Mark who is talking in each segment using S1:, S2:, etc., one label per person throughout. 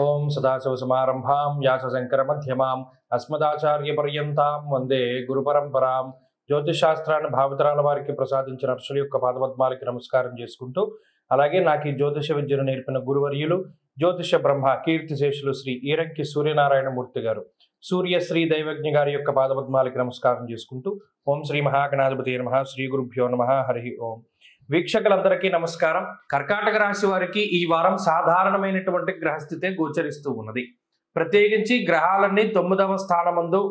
S1: ओं सदाशिवसमारंभां व्यासशंकरमध्यमां अस्मदाचार्यपर्यन्तां వందే గురుపరంపరాం జ్యోతిషశాస్త్రాన్ని భావితరాల వారికి ప్రసాదించిన ఋషుల యొక్క పాదపద్మాలకి నమస్కారం చేసుకుంటూ అలాగే నాకు ఈ జ్యోతిష విద్యను నేర్పిన గురువర్యులు జ్యోతిష బ్రహ్మ కీర్తిశేషులు శ్రీ ఈరంకి సూర్యనారాయణమూర్తి గారు సూర్యశ్రీ దైవజ్ఞ గారి యొక్క పాదపద్మాలకి నమస్కారం చేసుకుంటూ ఓం శ్రీ మహాగణాధిపతి నమః శ్రీ గురుభ్యో నమః హరి ఓం. వీక్షకులందరికీ నమస్కారం. కర్కాటక రాశి వారికి ఈ వారం సాధారణమైనటువంటి గ్రహస్థితే గోచరిస్తూ ఉన్నది. ప్రత్యేకించి గ్రహాలన్నీ 9వ స్థానమందు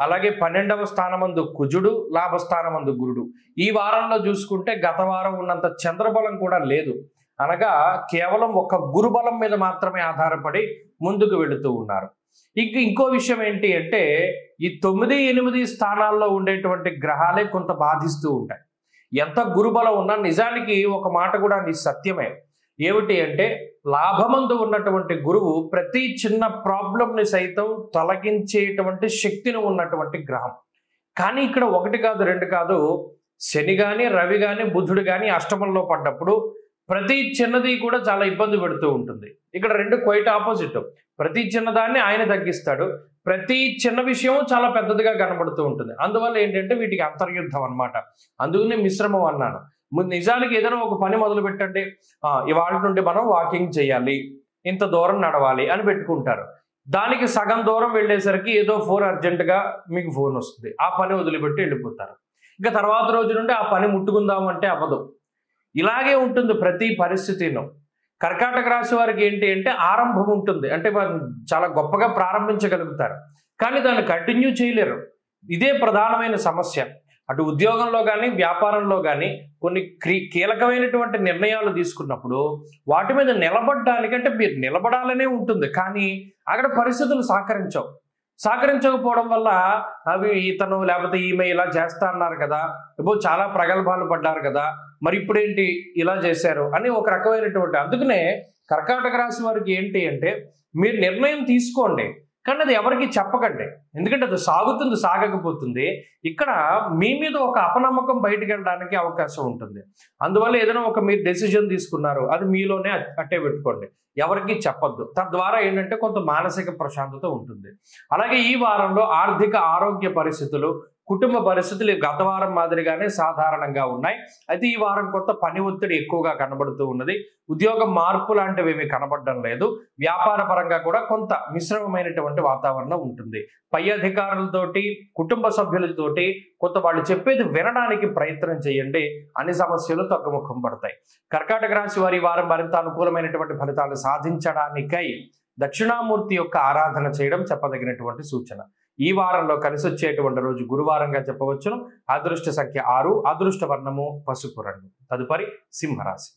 S1: అలాగే 12వ స్థానమందు కుజుడు, లాభస్థానమందు గురుడు. ఈ వారంలో చూసుకుంటే గత వారం ఉన్నంత చంద్రబలం కూడా లేదు. అనగా కేవలం ఒక గురుబలం మీద మాత్రమే ఆధారపడి ముందుకు వెళుతూ ఉన్నారు. ఇంకో విషయం ఏంటి అంటే ఈ 9, 8 స్థానాల్లో ఉండేటువంటి గ్రహాలే కొంత బాధిస్తూ ఉంటాయి. ఎంత గురుబలం ఉన్నా నిజానికి ఒక మాట కూడా సత్యమే. ఏమిటి అంటే లాభమందు ఉన్నటువంటి గురువు ప్రతి చిన్న ప్రాబ్లంని సైతం తొలగించేటువంటి శక్తిని ఉన్నటువంటి గ్రహం. కానీ ఇక్కడ 1 కాదు 2 కాదు, శని కానీ రవి కానీ బుధుడు కానీ అష్టమంలో పడ్డప్పుడు ప్రతి చిన్నది కూడా చాలా ఇబ్బంది పెడుతూ ఉంటుంది. ఇక్కడ 2 క్వైట్ ఆపోజిట్. ప్రతి చిన్నదాన్ని ఆయన తగ్గిస్తాడు, ప్రతి చిన్న విషయం చాలా పెద్దదిగా కనబడుతూ ఉంటుంది. అందువల్ల ఏంటంటే వీటికి అంతర్యుద్ధం అన్నమాట. అందుకనే మిశ్రమం అన్నాను. నిజానికి ఏదైనా ఒక పని మొదలు పెట్టండి, ఇవాళ నుండి మనం వాకింగ్ చేయాలి, ఇంత దూరం నడవాలి అని పెట్టుకుంటారు. దానికి సగం దూరం వెళ్ళేసరికి ఏదో ఫోన్ అర్జెంటుగా మీకు ఫోన్ వస్తుంది, ఆ పని వదిలిపెట్టి వెళ్ళిపోతారు. ఇంకా తర్వాత రోజు నుండి ఆ పని ముట్టుకుందామంటే అవ్వదు. ఇలాగే ఉంటుంది ప్రతి పరిస్థితిలో. కర్కాటక రాశి వారికి ఏంటి అంటే ఆరంభం ఉంటుంది, అంటే వారు చాలా గొప్పగా ప్రారంభించగలుగుతారు, కానీ దాన్ని కంటిన్యూ చేయలేరు. ఇదే ప్రధానమైన సమస్య. అటు ఉద్యోగంలో కానీ వ్యాపారంలో కానీ కొన్ని కీలకమైనటువంటి నిర్ణయాలు తీసుకున్నప్పుడు వాటి మీద నిలబడడానికి, అంటే మీరు నిలబడాలనే ఉంటుంది, కానీ అక్కడ పరిస్థితులు సహకరించకపోవడం వల్ల అవి ఇతను లేకపోతే ఈమె ఇలా చేస్తా అన్నారు కదా, ఇప్పుడు చాలా ప్రగల్భాలు పడ్డారు కదా, మరి ఇప్పుడేంటి ఇలా చేశారు అని ఒక రకమైనటువంటి. అందుకనే కర్కాటక రాశి వారికి ఏంటి అంటే మీరు నిర్ణయం తీసుకోండి, కానీ అది ఎవరికి చెప్పకండి. ఎందుకంటే అది సాగకపోతుంది. ఇక్కడ మీ మీద ఒక అపనమ్మకం బయటకు వెళ్ళడానికి అవకాశం ఉంటుంది. అందువల్ల ఏదైనా ఒక మీరు డెసిజన్ తీసుకున్నారు, అది మీలోనే అట్టే పెట్టుకోండి, ఎవరికి చెప్పొద్దు. తద్వారా ఏంటంటే కొంత మానసిక ప్రశాంతత ఉంటుంది. అలాగే ఈ వారంలో ఆర్థిక ఆరోగ్య పరిస్థితులు, కుటుంబ పరిస్థితులు గత వారం మాదిరిగానే సాధారణంగా ఉన్నాయి. అయితే ఈ వారం కొంత పని ఒత్తిడి ఎక్కువగా కనబడుతూ ఉన్నది. ఉద్యోగ మార్పు లాంటివి ఏమీ కనబడడం లేదు. వ్యాపార పరంగా కూడా కొంత మిశ్రమమైనటువంటి వాతావరణం ఉంటుంది. పై అధికారులతోటి, కుటుంబ సభ్యులతోటి కొంత వాళ్ళు చెప్పేది వినడానికి ప్రయత్నం చేయండి, అన్ని సమస్యలు తగ్గుముఖం పడతాయి. కర్కాటక రాశి వారి వారం మరింత అనుకూలమైనటువంటి ఫలితాలు సాధించడానికై దక్షిణామూర్తి యొక్క ఆరాధన చేయడం చెప్పదగినటువంటి సూచన. ఈ వారంలో కలిసి వచ్చేటువంటి రోజు గురువారంగా చెప్పవచ్చును. అదృష్ట సంఖ్య 6, అదృష్ట వర్ణము పసుపు రంగు. తదుపరి సింహరాశి.